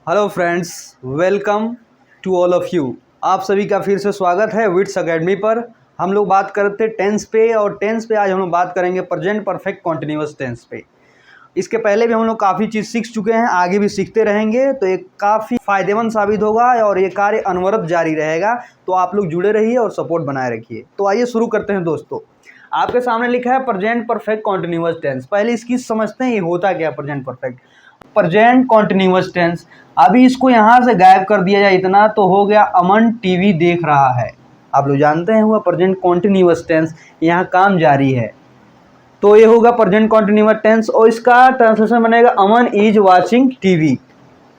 Hello friends, welcome to all of you. आप सभी का फिर से स्वागत है विट्स अकेडमी पर। हम लोग बात करते हैं टेंस पे, और टेंस पे आज हम लोग बात करेंगे प्रेजेंट परफेक्ट कॉन्टिन्यूअस टेंस पे। इसके पहले भी हम लोग काफ़ी चीज़ सीख चुके हैं, आगे भी सीखते रहेंगे, तो ये काफ़ी फ़ायदेमंद साबित होगा और ये कार्य अनवरत जारी रहेगा। तो आप लोग जुड़े रहिए और सपोर्ट बनाए रखिए। तो आइए शुरू करते हैं दोस्तों। आपके सामने लिखा है प्रेजेंट परफेक्ट कॉन्टिन्यूअस टेंस। पहले इसकी समझते हैं ये होता क्या है present perfect. Present continuous tense, अभी इसको यहाँ से गायब कर दिया जाए इतना तो हो गया अमन टीवी देख रहा है। आप लोग जानते हैं हुआ प्रेजेंट कॉन्टिन्यूअस टेंस, यहाँ काम जारी है, तो ये होगा प्रेजेंट कॉन्टिन्यूअस टेंस और इसका ट्रांसलेशन बनेगा अमन इज वाचिंग टीवी।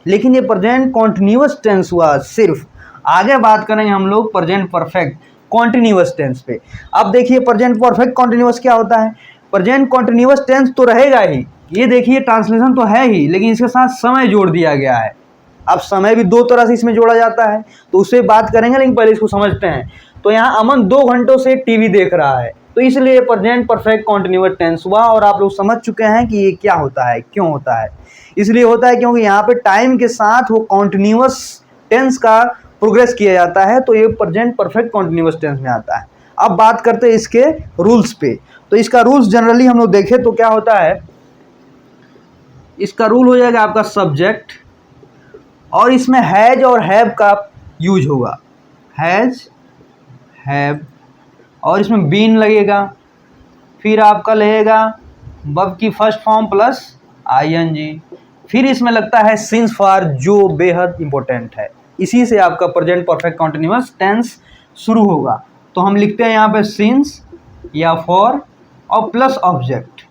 लेकिन ये प्रेजेंट कॉन्टिन्यूअस टेंस हुआ सिर्फ। आगे बात करेंगे हम लोग प्रेजेंट परफेक्ट कॉन्टिन्यूअस टेंस पे। अब देखिए प्रेजेंट परफेक्ट कॉन्टिन्यूअस क्या होता है। प्रेजेंट कॉन्टिन्यूअस टेंस तो रहेगा ही, ये देखिए ट्रांसलेशन तो है ही, लेकिन इसके साथ समय जोड़ दिया गया है। अब समय भी दो तरह से इसमें जोड़ा जाता है, तो उससे बात करेंगे, लेकिन पहले इसको समझते हैं। तो यहाँ अमन 2 घंटों से टीवी देख रहा है, तो इसलिए प्रेजेंट परफेक्ट कॉन्टिन्यूअस टेंस हुआ। और आप लोग समझ चुके हैं कि ये क्या होता है, क्यों होता है। इसलिए होता है क्योंकि यहाँ पे टाइम के साथ वो कॉन्टिन्यूअस टेंस का प्रोग्रेस किया जाता है, तो ये प्रेजेंट परफेक्ट कॉन्टिन्यूअस टेंस में आता है। अब बात करते हैं इसके रूल्स पे। तो इसका रूल्स जनरली हम लोग देखें तो क्या होता है, इसका रूल हो जाएगा आपका सब्जेक्ट, और इसमें हैज और हैव का यूज होगा। हैज, हैव, और इसमें बीन लगेगा। फिर आपका लगेगा वर्ब की फर्स्ट फॉर्म प्लस आईएनजी। फिर इसमें लगता है सिंस फॉर, जो बेहद इंपॉर्टेंट है। इसी से आपका प्रेजेंट परफेक्ट कॉन्टिन्यूअस टेंस शुरू होगा। तो हम लिखते हैं यहाँ पे सिंस या फॉर और प्लस ऑब्जेक्ट।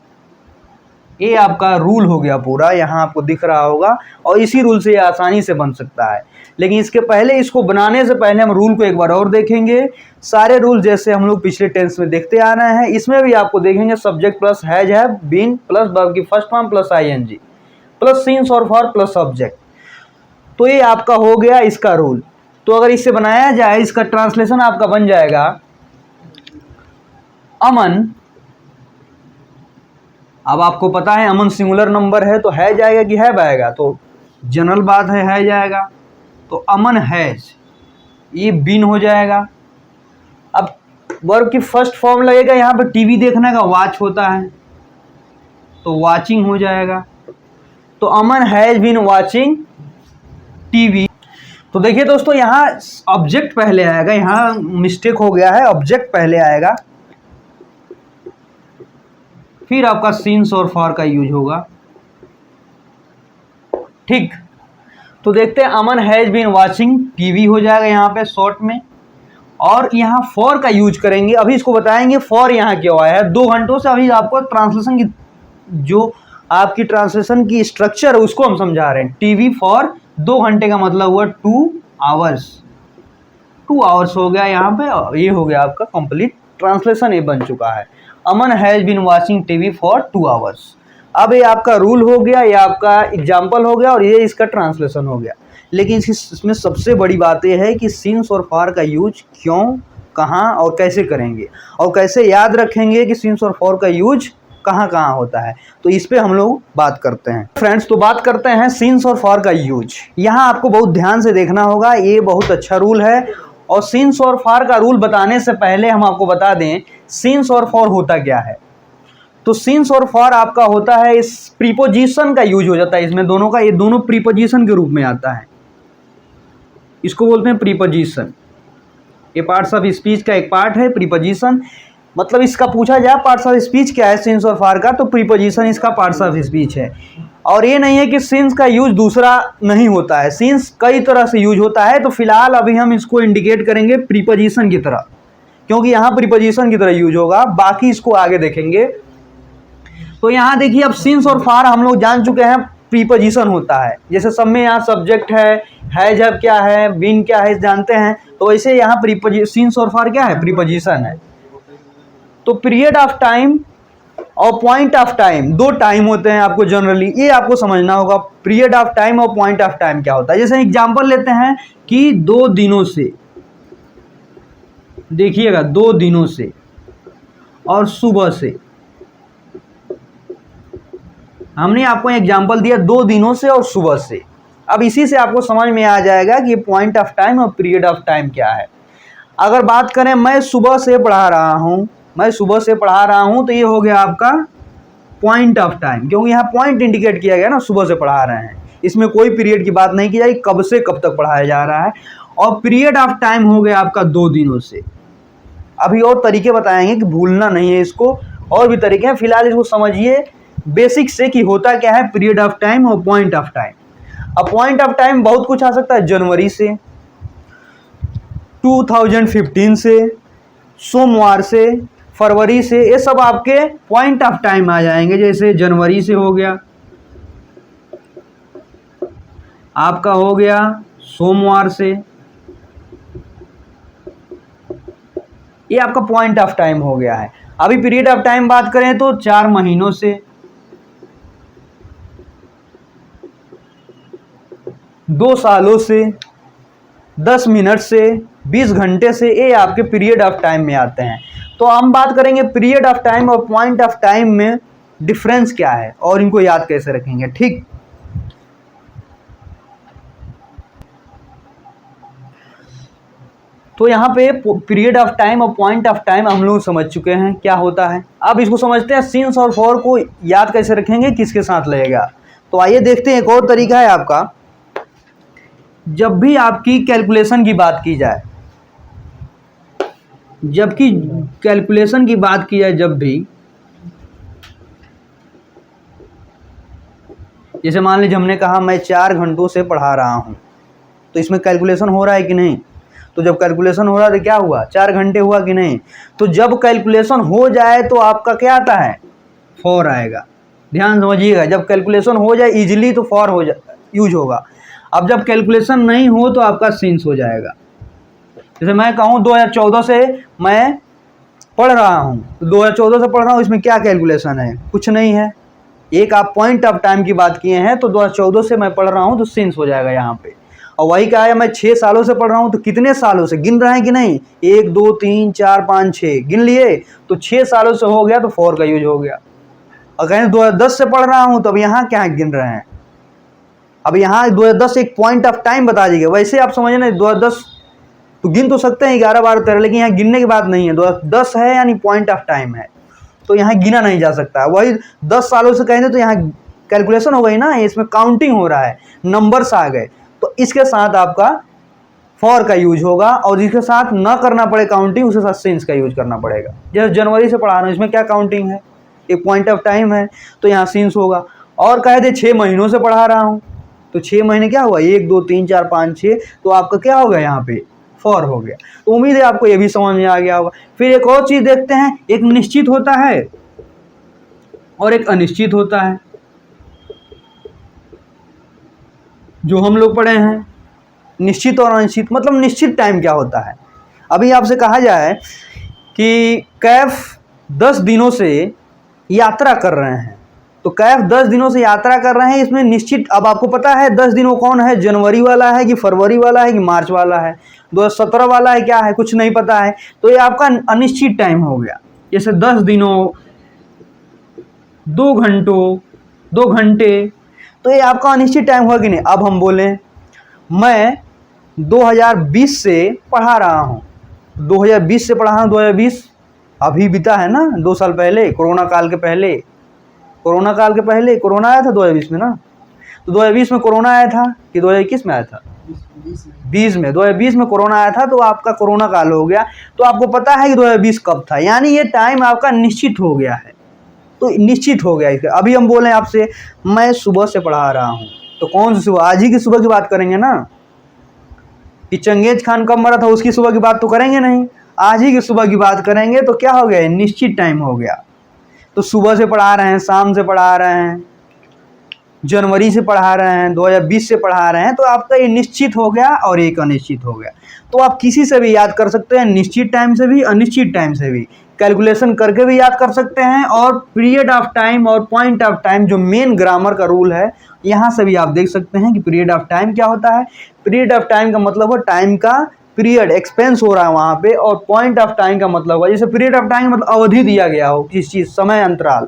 ये आपका रूल हो गया पूरा, यहाँ आपको दिख रहा होगा, और इसी रूल से ये आसानी से बन सकता है। लेकिन इसके पहले, इसको बनाने से पहले हम रूल को एक बार और देखेंगे। सारे रूल जैसे हम लोग पिछले टेंस में देखते आ रहे हैं, इसमें भी आपको देखेंगे subject plus has, have, been plus verb की first form plus ING plus since और फॉर प्लस ऑब्जेक्ट। तो ये आपका हो गया इसका रूल। तो अगर इससे बनाया जाए, इसका ट्रांसलेशन आपका बन जाएगा अमन। अब आपको पता है अमन सिंगुलर नंबर है, तो है जाएगा कि हैव आएगा, तो जनरल बात है जाएगा। तो अमन हैज, ये बीन हो जाएगा। अब वर्ब की फर्स्ट फॉर्म लगेगा, यहाँ पे टीवी देखने का वॉच होता है, तो वाचिंग हो जाएगा। तो अमन हैज बीन वाचिंग टीवी। तो देखिए दोस्तों, यहाँ ऑब्जेक्ट पहले आएगा, यहाँ मिस्टेक हो गया है, ऑब्जेक्ट पहले आएगा, फिर आपका सिंस और फॉर का यूज होगा। ठीक, तो देखते हैं अमन हैज बीन वाचिंग टीवी हो जाएगा यहाँ पे शॉर्ट में, और यहाँ फॉर का यूज करेंगे। अभी इसको बताएंगे फॉर यहाँ क्यों आया है 2 घंटों से। अभी आपको ट्रांसलेशन की, जो आपकी ट्रांसलेशन की स्ट्रक्चर है उसको हम समझा रहे हैं। टीवी फॉर 2 घंटे का मतलब हुआ 2 आवर्स। 2 आवर्स हो गया यहाँ पे, ये हो गया आपका कंप्लीट ट्रांसलेशन, ये बन चुका है। Aman has been watching TV for 2 hours. अब ये आपका रूल हो गया, ये आपका एग्जाम्पल हो गया, और ये इसका ट्रांसलेशन हो गया। लेकिन इसमें सबसे बड़ी बात यह है कि सिंस और फॉर का यूज क्यों, कहाँ और कैसे करेंगे, और कैसे याद रखेंगे कि सिंस और फॉर का यूज कहाँ कहाँ होता है। तो इस पे हम लोग बात करते हैं फ्रेंड्स। तो बात करते हैं सिंस और फॉर का यूज। यहाँ आपको बहुत ध्यान से देखना होगा, ये बहुत अच्छा रूल है। और सिंस और फॉर का रूल बताने से पहले हम आपको बता दें सिंस और फॉर होता क्या है। तो सिंस और फॉर आपका होता है, इस प्रीपोजिशन का यूज हो जाता है इसमें दोनों का। ये दोनों प्रीपोजिशन के रूप में आता है, इसको बोलते हैं प्रीपोजिशन। ये पार्ट्स ऑफ स्पीच का एक पार्ट है प्रीपोजिशन। मतलब इसका पूछा जाए पार्ट्स ऑफ स्पीच क्या है सिंस और फॉर का, तो प्रीपोजिशन इसका पार्ट्स ऑफ स्पीच है। और ये नहीं है कि सिंस का यूज दूसरा नहीं होता है, सिंस कई तरह से यूज होता है। तो फिलहाल अभी हम इसको इंडिकेट करेंगे प्रीपोजिशन की तरह, क्योंकि यहाँ प्रीपोजिशन की तरह यूज होगा, बाकी इसको आगे देखेंगे। तो यहाँ देखिए, अब सिंस और फॉर हम लोग जान चुके हैं प्रीपोजिशन होता है। जैसे सब में यहाँ सब्जेक्ट है, हैज हैव क्या है, बीन क्या है जानते हैं, तो वैसे यहाँ सिंस और फॉर क्या है, प्रीपोजिशन है। तो पीरियड ऑफ टाइम और पॉइंट ऑफ टाइम, 2 टाइम होते हैं आपको जनरली, ये आपको समझना होगा। पीरियड ऑफ टाइम और पॉइंट ऑफ टाइम क्या होता है। जैसे एग्जांपल लेते हैं कि 2 दिनों से, देखिएगा 2 दिनों से और सुबह से। हमने आपको एग्जांपल दिया 2 दिनों से और सुबह से। अब इसी से आपको समझ में आ जाएगा कि पॉइंट ऑफ टाइम और पीरियड ऑफ टाइम क्या है। अगर बात करें मैं सुबह से पढ़ा रहा हूँ, तो ये हो गया आपका पॉइंट ऑफ टाइम, क्योंकि यहाँ पॉइंट इंडिकेट किया गया ना, सुबह से पढ़ा रहे हैं, इसमें कोई पीरियड की बात नहीं की जाएगी, कब से कब तक पढ़ाया जा रहा है। और पीरियड ऑफ टाइम हो गया आपका 2 दिनों से। अभी और तरीके बताएंगे कि भूलना नहीं है इसको, और भी तरीके हैं, फिलहाल इसको समझिए बेसिक से कि होता क्या है पीरियड ऑफ टाइम और पॉइंट ऑफ टाइम। अब पॉइंट ऑफ टाइम बहुत कुछ आ सकता है, जनवरी से, 2015 से, सोमवार से, फरवरी से, ये सब आपके पॉइंट ऑफ टाइम आ जाएंगे। जैसे जनवरी से हो गया आपका, हो गया सोमवार से, ये आपका पॉइंट ऑफ टाइम हो गया है। अभी पीरियड ऑफ टाइम बात करें तो 4 महीनों से, 2 सालों से, 10 मिनट से, 20 घंटे से, ये आपके पीरियड ऑफ टाइम में आते हैं। तो हम बात करेंगे पीरियड ऑफ टाइम और पॉइंट ऑफ टाइम में डिफरेंस क्या है और इनको याद कैसे रखेंगे, ठीक। तो यहाँ पे पीरियड ऑफ टाइम और पॉइंट ऑफ टाइम हम लोग समझ चुके हैं क्या होता है। अब इसको समझते हैं सिंस और फॉर को याद कैसे रखेंगे, किसके साथ लगेगा। तो आइए देखते हैं, एक और तरीका है आपका। जब भी आपकी कैलकुलेशन की बात की जाए, जबकि कैलकुलेशन की बात की जाए, जब भी, जैसे मान लीजिए हमने कहा मैं 4 घंटों से पढ़ा रहा हूं, तो इसमें कैलकुलेशन हो रहा है कि नहीं। तो जब कैलकुलेशन हो रहा है तो क्या हुआ, 4 घंटे हुआ कि नहीं। तो जब कैलकुलेशन हो जाए तो आपका क्या आता है, फॉर आएगा। ध्यान समझिएगा, जब कैलकुलेशन हो जाए इजीली तो फॉर हो यूज होगा। अब जब कैलकुलेशन नहीं हो तो आपका सिंस हो जाएगा। जैसे मैं कहूँ 2014 से मैं पढ़ रहा हूँ, तो 2014 से पढ़ रहा हूँ, इसमें क्या कैलकुलेशन है, कुछ नहीं है। एक आप पॉइंट ऑफ टाइम की बात किए हैं, तो 2014 से मैं पढ़ रहा हूँ तो सिंस हो जाएगा यहाँ पे। और वही कहा है मैं 6 सालों से पढ़ रहा हूँ, तो कितने सालों से गिन रहे हैं कि नहीं, 1 2 3 4 5 6 गिन लिए, तो 6 सालों से हो गया तो फॉर का यूज हो गया। और कहें 2010 से पढ़ रहा हूँ, तो अब यहाँ क्या गिन रहे हैं, अब यहाँ 2010 एक पॉइंट ऑफ टाइम बता दीजिएगा। वैसे आप समझे ना 2010 तो गिन तो सकते हैं 11 12 13, लेकिन यहाँ गिनने की बात नहीं है, 2010 है यानी पॉइंट ऑफ टाइम है, तो यहाँ गिना नहीं जा सकता। वही 10 सालों से कहेंगे तो यहाँ कैलकुलेशन हो गई ना, इसमें काउंटिंग हो रहा है, नंबर्स आ गए, तो इसके साथ आपका फॉर का यूज होगा। और जिसके साथ ना करना पड़े काउंटिंग, उसके साथ सिंस का यूज करना पड़ेगा। जैसे जनवरी से पढ़ा रहा हूँ, इसमें क्या काउंटिंग है, एक पॉइंट ऑफ टाइम है, तो यहाँ सिंस होगा। और कहे थे 6 महीनों से पढ़ा रहा हूँ, तो 6 महीने क्या हुआ, 1 2 3 4 5 6, तो आपका क्या हो गया, यहाँ पे फॉर हो गया। तो उम्मीद है आपको ये भी समझ में आ गया होगा। फिर एक और चीज देखते हैं, एक निश्चित होता है और एक अनिश्चित होता है, जो हम लोग पढ़े हैं। निश्चित और अनिश्चित मतलब निश्चित टाइम क्या होता है। अभी आपसे कहा जाए कि कैफ 10 दिनों से यात्रा कर रहे हैं, तो कैफ 10 दिनों से यात्रा कर रहे हैं, इसमें निश्चित, अब आपको पता है 10 दिनों कौन है, जनवरी वाला है कि फरवरी वाला है कि मार्च वाला है, 2017 वाला है, क्या है, कुछ नहीं पता है, तो ये आपका अनिश्चित टाइम हो गया। जैसे 10 दिनों, 2 घंटों, 2 घंटे, तो ये आपका अनिश्चित टाइम हुआ कि नहीं। अब हम बोलें मैं 2020 से पढ़ा रहा हूँ, 2020 से पढ़ा रहा हूँ, 2020 अभी बीता है ना, 2 साल पहले, कोरोना काल के पहले, कोरोना आया था 2020 में ना। तो 2020 में कोरोना आया था कि 2021 में आया था, 2020 में कोरोना आया था, तो आपका कोरोना काल हो गया। तो आपको पता है कि 2020 कब था, यानी ये टाइम आपका निश्चित हो गया है, तो निश्चित हो गया इसका। अभी हम बोले आपसे मैं सुबह से पढ़ा रहा हूँ, तो कौन सी सुबह, आज ही की सुबह की बात करेंगे ना, कि चंगेज खान कब मरा था उसकी सुबह की बात तो करेंगे नहीं, आज ही की सुबह की बात करेंगे। तो क्या हो गया, निश्चित टाइम हो गया। तो सुबह से पढ़ा रहे हैं, शाम से पढ़ा रहे हैं, जनवरी से पढ़ा रहे हैं, 2020 से पढ़ा रहे हैं, तो आपका ये निश्चित हो गया और एक अनिश्चित हो गया। तो आप किसी से भी याद कर सकते हैं, निश्चित टाइम से भी, अनिश्चित टाइम से भी, कैलकुलेशन करके भी याद कर सकते हैं। और पीरियड ऑफ टाइम और पॉइंट ऑफ टाइम जो मेन ग्रामर का रूल है, यहाँ से भी आप देख सकते हैं कि पीरियड ऑफ टाइम क्या होता है। पीरियड ऑफ टाइम का मतलब हो टाइम का पीरियड एक्सपेंस हो रहा है वहाँ पे, और पॉइंट ऑफ टाइम का मतलब है जैसे पीरियड ऑफ टाइम मतलब अवधि दिया गया हो, किस चीज़, समय अंतराल।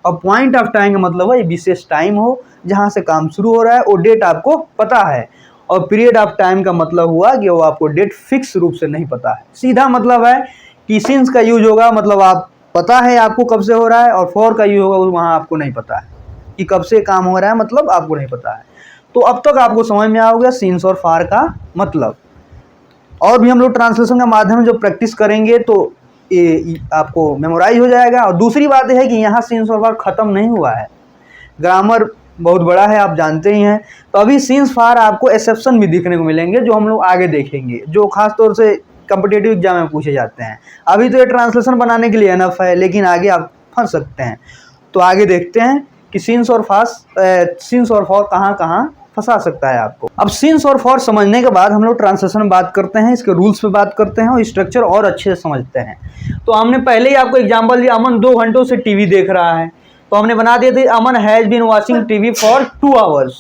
और पॉइंट ऑफ टाइम का मतलब है विशेष टाइम हो जहाँ से काम शुरू हो रहा है, वो डेट आपको पता है। और पीरियड ऑफ टाइम का मतलब हुआ कि वो आपको डेट फिक्स रूप से नहीं पता है। सीधा मतलब है कि सिंस का यूज होगा मतलब आप पता है आपको कब से हो रहा है, और फॉर का यूज होगा वहाँ आपको नहीं पता है कि कब से काम हो रहा है, मतलब आपको नहीं पता है। तो अब तक आपको समझ में आ गया सिंस और फॉर का मतलब। और भी हम लोग ट्रांसलेशन का माध्यम जो प्रैक्टिस करेंगे तो ये आपको मेमोराइज हो जाएगा। और दूसरी बात यह है कि यहाँ सिंस और फॉर खत्म नहीं हुआ है, ग्रामर बहुत बड़ा है, आप जानते ही हैं। तो अभी सिंस फॉर आपको एक्सेप्शन भी दिखने को मिलेंगे जो हम लोग आगे देखेंगे, जो खास तौर से कॉम्पिटिटिव एग्जाम में पूछे जाते हैं। अभी तो ये ट्रांसलेशन बनाने के लिए एनफ है, लेकिन आगे आप फंस सकते हैं। तो आगे देखते हैं कि सिंस और फॉर कहाँ कहाँ फंसा सकता है आपको। अब सिंस और फॉर समझने के बाद हम लोग ट्रांसलेशन में बात करते हैं, इसके रूल्स पे बात करते हैं और स्ट्रक्चर और अच्छे से समझते हैं। तो हमने पहले ही आपको एग्जांपल दिया, अमन 2 घंटों से टीवी देख रहा है, तो हमने बना दिए थे Aman has been watching TV for 2 hours.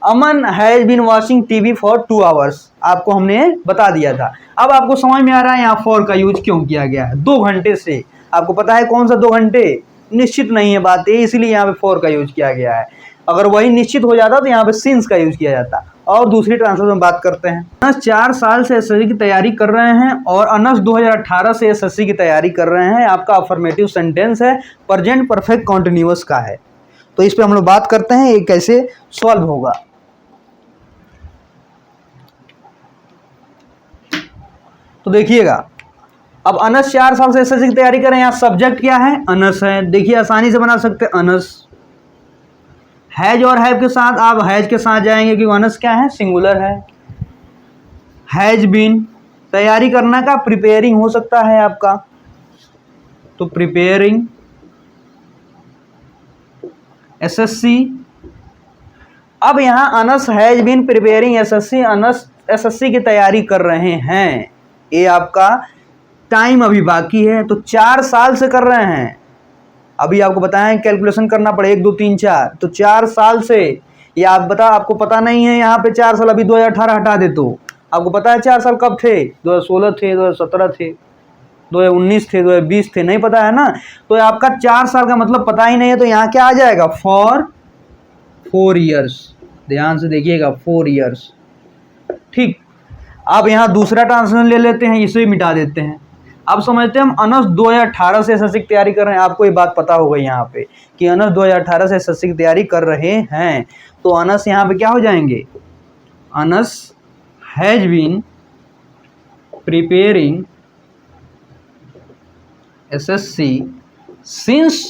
Aman has been watching TV for 2 hours आपको हमने बता दिया था। अब आपको समझ में आ रहा है यहाँ फॉर का यूज क्यों किया गया है। 2 घंटे से, आपको पता है कौन सा 2 घंटे, निश्चित नहीं है बात ये, इसलिए यहाँ पे फॉर का यूज किया गया है। अगर वही निश्चित हो जाता तो यहाँ पे सिंस का यूज किया जाता। और दूसरी ट्रांसलेशन में बात करते हैं। अनस 4 साल से एसएससी की तैयारी कर रहे हैं और अनस 2018 से एसएससी की तैयारी कर रहे हैं। आपका अफर्मेटिव सेंटेंस है, प्रेजेंट परफेक्ट कॉन्टिन्यूअस का है। तो इस पे हम लोग बात करते हैं ये कैसे सॉल्व होगा। तो देखिएगा, अब अनस 4 साल से एसएससी की तैयारी कर रहे हैं। यहाँ सब्जेक्ट क्या है, अनस है। देखिए आसानी से बना सकते हैं अनस। हैज और हैव के साथ आप हैज के साथ जाएंगे क्योंकि अनस क्या है, सिंगुलर है। हैज बीन, तैयारी करना का प्रिपेयरिंग हो सकता है आपका, तो प्रिपेयरिंग एसएससी। अब यहाँ Anas has been preparing SSC, Anas SSC की तैयारी कर रहे हैं। ये आपका टाइम अभी बाकी है, तो 4 साल से कर रहे हैं। अभी आपको बताएं कैलकुलेशन करना पड़े 1 2 3 4, तो 4 साल से, ये आपको पता नहीं है यहाँ पे 4 साल, अभी 2018 हटा दे तो आपको पता है 4 साल कब थे, 2016 थे, 2017 थे, 2019 थे, 2020 थे, नहीं पता है ना। तो आपका 4 साल का मतलब पता ही नहीं है, तो यहाँ क्या आ जाएगा, फॉर 4 ईयर्स। ध्यान से देखिएगा 4 ईयर्स, ठीक। अब यहाँ दूसरा ट्रांसलेशन ले लेते हैं, इसे मिटा देते हैं। अब समझते हैं हम अनस 2018 से एसएससी की तैयारी कर रहे हैं। आपको ये बात पता होगा यहाँ पे कि अनस 2018 से एसएससी की तैयारी कर रहे हैं, तो अनस यहाँ पे क्या हो जाएंगे, Anas has been preparing SSC since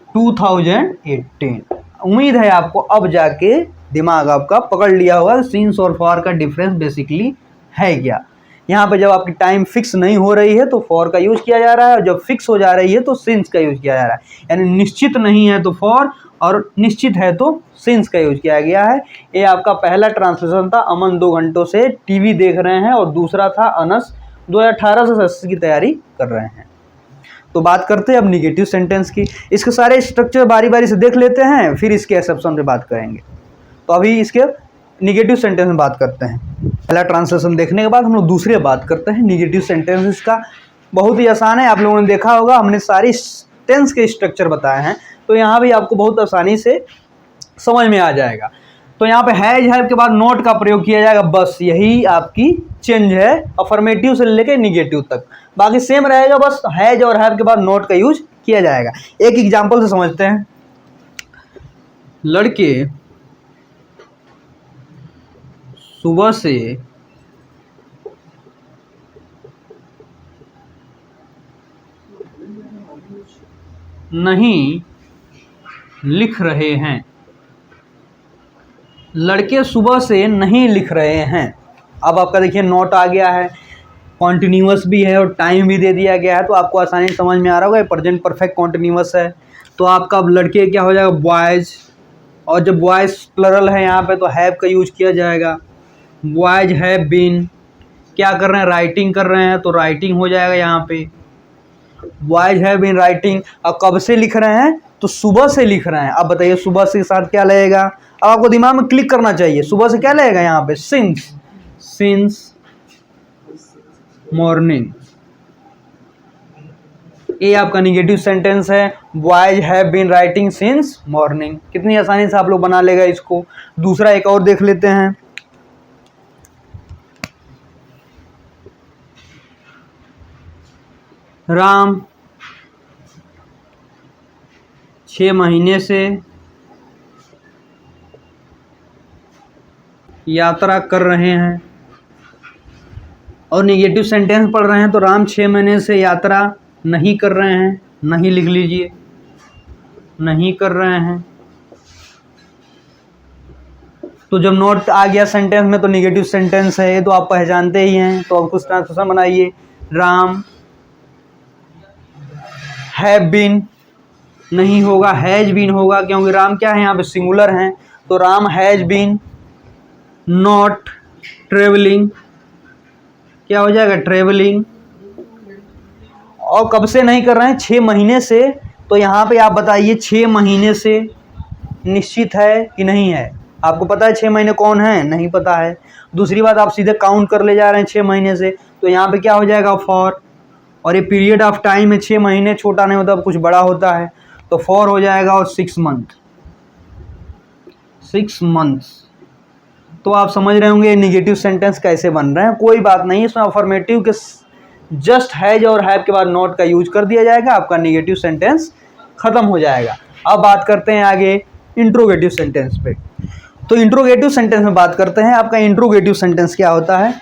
2018। उम्मीद है आपको अब जाके दिमाग आपका पकड़ लिया होगा सिंस और फॉर का डिफरेंस बेसिकली है क्या। यहाँ पे जब आपकी टाइम फिक्स नहीं हो रही है तो फॉर का यूज किया जा रहा है, और जब फिक्स हो जा रही है तो सिंस का यूज किया जा रहा है। यानी निश्चित नहीं है तो फॉर, और निश्चित है तो सिंस का यूज किया गया है। ये आपका पहला ट्रांसलेशन था, अमन 2 घंटों से टीवी देख रहे हैं, और दूसरा था अनस 2018 से एसएससी की तैयारी कर रहे हैं। तो बात करते हैं अब निगेटिव सेंटेंस की। इसके सारे स्ट्रक्चर बारी बारी से देख लेते हैं, फिर इसके एक्सेप्शन पे बात करेंगे। तो अभी इसके निगेटिव सेंटेंस में बात करते हैं। पहला ट्रांसलेशन देखने के बाद हम लोग दूसरे बात करते हैं निगेटिव सेंटेंसेस का। बहुत ही आसान है, आप लोगों ने देखा होगा, हमने सारी टेंस के स्ट्रक्चर बताए हैं, तो यहाँ भी आपको बहुत आसानी से समझ में आ जाएगा। तो यहाँ पे हैज हैव के बाद नॉट का प्रयोग किया जाएगा, बस यही आपकी चेंज है अफर्मेटिव से लेके निगेटिव तक। बाकी सेम रहेगा, बस हैज और हैव के बाद नॉट का यूज किया जाएगा। एक एग्जांपल से समझते हैं। लड़के सुबह से नहीं लिख रहे हैं। लड़के सुबह से नहीं लिख रहे हैं। अब आपका देखिए नोट आ गया है, कॉन्टिन्यूअस भी है और टाइम भी दे दिया गया है, तो आपको आसानी से समझ में आ रहा होगा प्रेजेंट परफेक्ट कॉन्टिन्यूअस है। तो आपका अब लड़के क्या हो जाएगा, बॉयज़, और जब बॉयज़ प्लरल है यहाँ पे तो हैव का यूज किया जाएगा। बॉयज़ हैव बीन, क्या कर रहे हैं, राइटिंग कर रहे हैं, तो राइटिंग हो जाएगा यहाँ पे। बॉयज़ हैव बीन राइटिंग, और कब से लिख रहे हैं, तो सुबह से लिख रहे हैं। अब बताइए सुबह से साथ क्या लगेगा, अब आपको दिमाग में क्लिक करना चाहिए, सुबह से क्या लगेगा यहाँ पे, सिंस मॉर्निंग। ये आपका निगेटिव सेंटेंस है, boys have been writing since morning. कितनी आसानी से आप लोग बना लेगा इसको। दूसरा एक और देख लेते हैं। राम 6 महीने से यात्रा कर रहे हैं, और निगेटिव सेंटेंस पढ़ रहे हैं तो राम 6 महीने से यात्रा नहीं कर रहे हैं। नहीं लिख लीजिए, नहीं कर रहे हैं। तो जब नॉट आ गया सेंटेंस में तो निगेटिव सेंटेंस है, ये तो आप पहचानते ही हैं। तो अब कुछ ट्रांसलेशन बनाइए। राम हैव बीन नहीं होगा, हैज बीन होगा, क्योंकि राम क्या है यहाँ पे सिंगुलर हैं। तो Ram has been not travelling, क्या हो जाएगा ट्रेवलिंग। और कब से नहीं कर रहे हैं, 6 महीने से। तो यहाँ पे आप बताइए 6 महीने से निश्चित है कि नहीं है। आपको पता है 6 महीने कौन है, नहीं पता है। दूसरी बात, आप सीधे काउंट कर ले जा रहे हैं 6 महीने से, तो यहाँ पे क्या हो जाएगा फॉर। और ये पीरियड ऑफ टाइम है, 6 महीने छोटा नहीं होता, कुछ बड़ा होता है, तो फॉर हो जाएगा। और 6 मंथ, 6 मंथ्स। तो आप समझ रहे होंगे निगेटिव सेंटेंस कैसे बन रहे हैं। कोई बात नहीं, इसमें अफर्मेटिव के जस्ट हैज और हैव के बाद नॉट का यूज कर दिया जाएगा, आपका निगेटिव सेंटेंस खत्म हो जाएगा। अब बात करते हैं आगे इंट्रोगेटिव सेंटेंस पे। तो इंट्रोगेटिव सेंटेंस में बात करते हैं। आपका इंट्रोगेटिव सेंटेंस क्या होता है।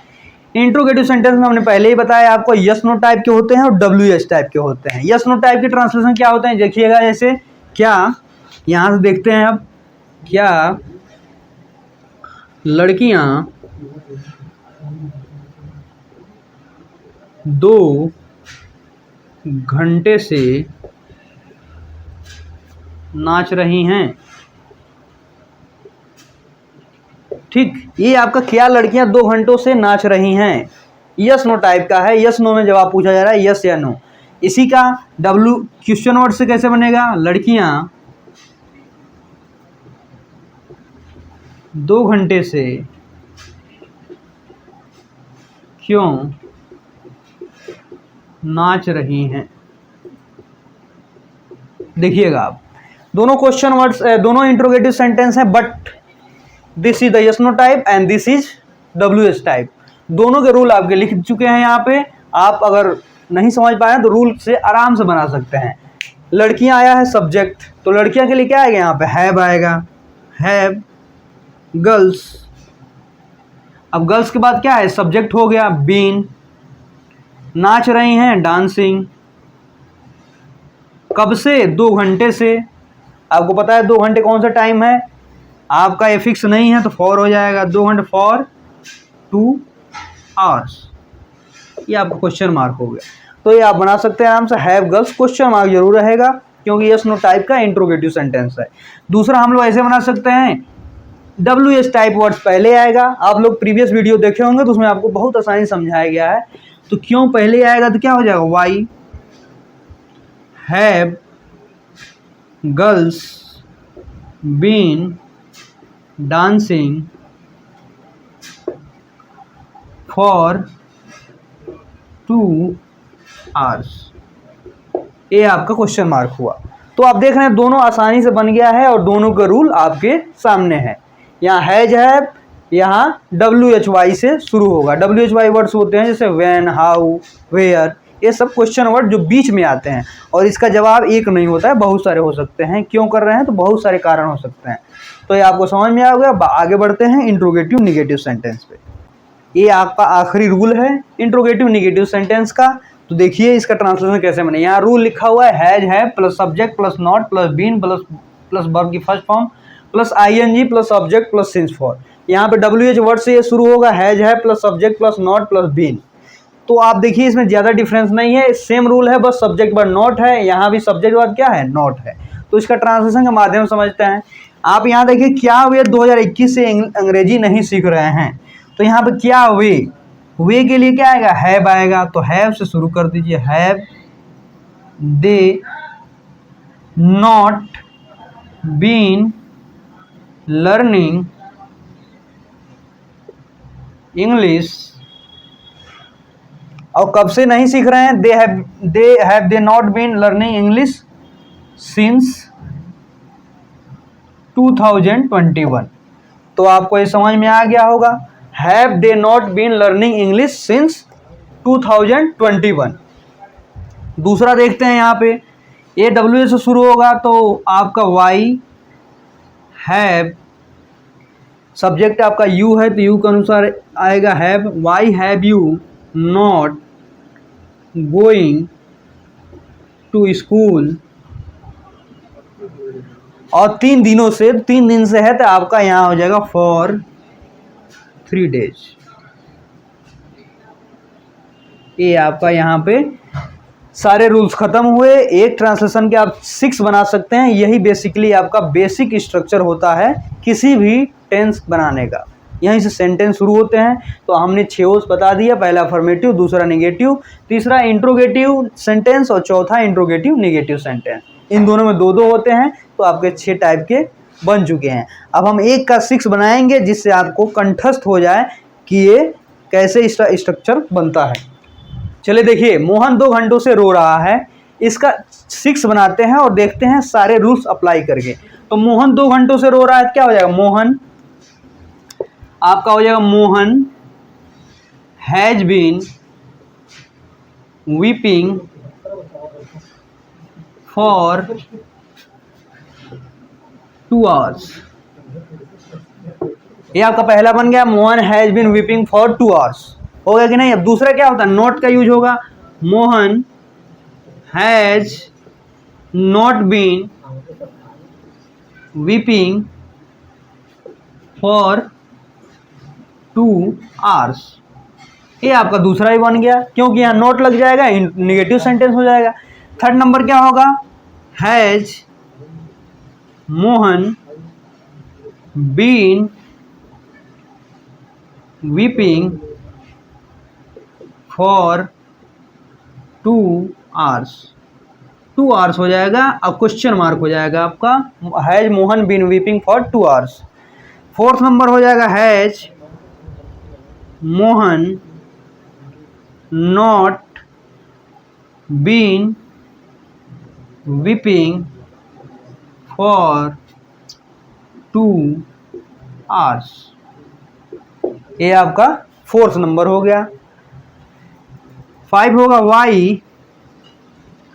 इंट्रोगेटिव सेंटेंस में हमने पहले ही बताया आपको, यस नो टाइप के होते हैं और डब्ल्यू एस टाइप के होते हैं। यस नो टाइप के ट्रांसलेशन क्या होते हैं देखिएगा, जैसे क्या, यहाँ से देखते हैं अब, क्या लड़कियां 2 घंटे से नाच रही हैं। ठीक, ये आपका क्या लड़कियां 2 घंटों से नाच रही हैं, यस नो टाइप का है। यस नो में जवाब पूछा जा रहा है, यस या नो। इसी का डब्ल्यू क्वेश्चन वर्ड से कैसे बनेगा, लड़कियां 2 घंटे से क्यों नाच रही हैं। देखिएगा आप, दोनों क्वेश्चन वर्ड्स, दोनों इंट्रोगेटिव सेंटेंस हैं, but this is the yes no type and this is W S type. दोनों के रूल आपके लिख चुके हैं यहाँ पे। आप अगर नहीं समझ पाए तो रूल से आराम से बना सकते हैं। लड़कियां आया है सब्जेक्ट, तो लड़कियां के लिए क्या आएगा यहाँ पे, हैव आएगा, हैव। गर्ल्स, अब गर्ल्स के बाद क्या है, सब्जेक्ट हो गया बीन। नाच रही हैं, डांसिंग। कब से, 2 घंटे से। आपको पता है 2 घंटे कौन सा टाइम है, आपका ये फिक्स नहीं है, तो फॉर हो जाएगा। 2 घंटे फॉर 2 आवर्स। ये आपका क्वेश्चन मार्क हो गया। तो ये आप बना सकते हैं आराम से, हैव गर्ल्स, क्वेश्चन मार्क जरूर रहेगा, क्योंकि यस नो टाइप का इंट्रोगेटिव सेंटेंस है। दूसरा हम लोग ऐसे बना सकते हैं, डब्ल्यू एस टाइप वर्ड्स पहले आएगा। आप लोग प्रीवियस वीडियो देखे होंगे तो उसमें आपको बहुत आसानी समझाया गया है। तो क्यों पहले आएगा, तो क्या हो जाएगा, why have girls been dancing for 2 hours. ये आपका क्वेश्चन मार्क हुआ। तो आप देख रहे हैं दोनों आसानी से बन गया है, और दोनों का रूल आपके सामने है। यहाँ हैज हैव, यहाँ डब्ल्यू एच वाई से शुरू होगा। डब्ल्यू एच वाई वर्ड्स होते हैं जैसे व्हेन, हाउ, वेयर, ये सब क्वेश्चन वर्ड जो बीच में आते हैं, और इसका जवाब एक नहीं होता है, बहुत सारे हो सकते हैं। क्यों कर रहे हैं, तो बहुत सारे कारण हो सकते हैं। तो ये आपको समझ में आ गया। आगे बढ़ते हैं इंट्रोगेटिव निगेटिव सेंटेंस पे। ये आपका आखिरी रूल है इंट्रोगेटिव निगेटिव सेंटेंस का। तो देखिए इसका ट्रांसलेशन कैसे बने। यहाँ रूल लिखा हुआ है, has have plus subject plus not plus been plus verb की first form plus ING plus object plus since for. यहाँ पे डब्ल्यू एच वर्ड से ये शुरू होगा, has have plus subject plus not plus been. तो आप देखिए इसमें ज़्यादा डिफरेंस नहीं है, सेम रूल है, बस सब्जेक्ट वर्ड नॉट है, यहाँ भी सब्जेक्ट वर्ड क्या है, नॉट है। तो इसका ट्रांसलेशन के माध्यम से समझते हैं। आप यहाँ देखिए, क्या वे 2021 से अंग्रेजी नहीं सीख रहे हैं, तो यहाँ पे क्या वे के लिए क्या आएगा, हैव आएगा। तो हैव से शुरू कर दीजिए, have they not been learning English और कब से नहीं सीख रहे हैं? They not been learning English since 2021। तो आपको ये समझ में आ गया होगा, have they not been learning English since 2021। दूसरा देखते हैं यहाँ पे, AWS से शुरू होगा तो आपका वाई हैव, सब्जेक्ट आपका यू है तो यू के अनुसार आएगा have, why have you not going to school, और 3 दिनों से, 3 दिन से है तो आपका यहाँ हो जाएगा फॉर 3 days। ये आपका यहाँ पे सारे रूल्स खत्म हुए। एक ट्रांसलेशन के आप 6 बना सकते हैं। यही बेसिकली आपका बेसिक स्ट्रक्चर होता है किसी भी टेंस बनाने का। यहीं से सेंटेंस शुरू होते हैं। तो हमने 6 बता दिया, पहला अफर्मेटिव, दूसरा नेगेटिव, तीसरा इंट्रोगेटिव सेंटेंस और चौथा इंट्रोगेटिव नेगेटिव सेंटेंस। इन दोनों में 2-2 होते हैं तो आपके 6 टाइप के बन चुके हैं। अब हम एक का 6 बनाएंगे जिससे आपको कंठस्थ हो जाए कि ये कैसे स्ट्रक्चर बनता है। चलिए देखिए, मोहन 2 घंटों से रो रहा है, इसका 6 बनाते हैं और देखते हैं सारे रूल्स अप्लाई करके। तो मोहन 2 घंटों से रो रहा है, क्या हो जाएगा? मोहन आपका हो जाएगा Mohan has been weeping for 2 hours। ये आपका पहला बन गया, Mohan has been weeping for 2 hours। हो गया कि नहीं? अब दूसरा क्या होता है? नॉट का यूज होगा, Mohan has not been weeping for 2 hours। ये आपका दूसरा ही बन गया क्योंकि यहाँ नोट लग जाएगा, नेगेटिव सेंटेंस हो जाएगा। थर्ड नंबर क्या होगा? Has Mohan been weeping for 2 hours। 2 hours हो जाएगा, अब क्वेश्चन मार्क हो जाएगा आपका, has Mohan been weeping for 2 hours। Fourth number हो जाएगा has Mohan not been weeping for 2 hours। ये आपका फोर्थ नंबर हो गया। 5 होगा, why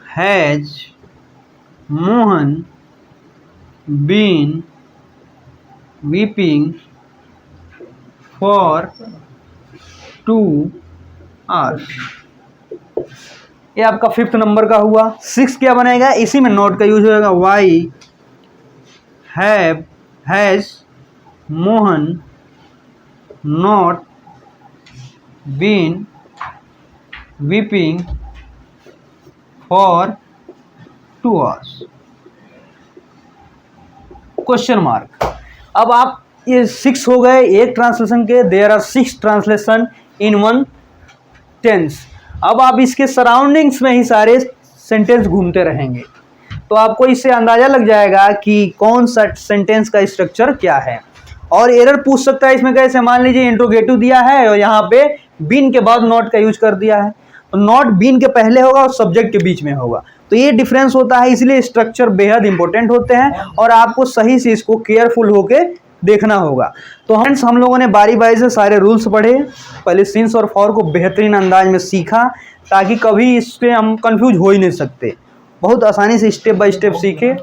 has Mohan been weeping for 2 hours। ये आपका 5th नंबर का हुआ। 6 क्या बनेगा? इसी में नोट का यूज होगा, why has Mohan not been weeping for 2 hours। Question mark. अब आप ये 6 हो गए एक ट्रांसलेशन के। There are 6 translation in 1 tense. अब आप इसके सराउंडिंग्स में ही सारे सेंटेंस घूमते रहेंगे तो आपको इससे अंदाज़ा लग जाएगा कि कौन सा सेंटेंस का स्ट्रक्चर क्या है। और एरर पूछ सकता है इसमें कैसे? मान लीजिए इंट्रोगेटिव दिया है और यहाँ पे बीन के बाद नॉट का यूज कर दिया है, तो नॉट बीन के पहले होगा और सब्जेक्ट के बीच में होगा। तो ये डिफरेंस होता है, इसलिए स्ट्रक्चर बेहद इंपॉर्टेंट होते हैं और आपको सही से इसको केयरफुल होके देखना होगा। तो फ्रेंड्स, हम लोगों ने बारी बारी से सारे रूल्स पढ़े, पहले सिंस और फॉर को बेहतरीन अंदाज में सीखा ताकि कभी इससे हम कंफ्यूज हो ही नहीं सकते। बहुत आसानी से स्टेप बाय स्टेप सीखे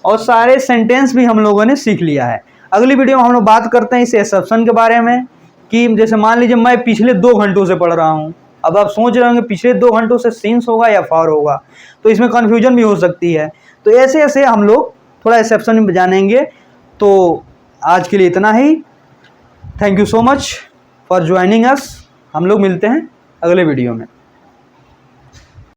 और सारे सेंटेंस भी हम लोगों ने सीख लिया है। अगली वीडियो में हम लोग बात करते हैं इस एक्सेप्शन के बारे में कि जैसे मान लीजिए मैं पिछले 2 घंटों से पढ़ रहा हूँ। अब आप सोच रहे होंगे पिछले 2 घंटों से सिंस होगा या फॉर होगा, तो इसमें कन्फ्यूजन भी हो सकती है। तो ऐसे ऐसे हम लोग थोड़ा एक्सेप्शन में जानेंगे। तो आज के लिए इतना ही। Thank you so much for joining us. हम लोग मिलते हैं अगले वीडियो में।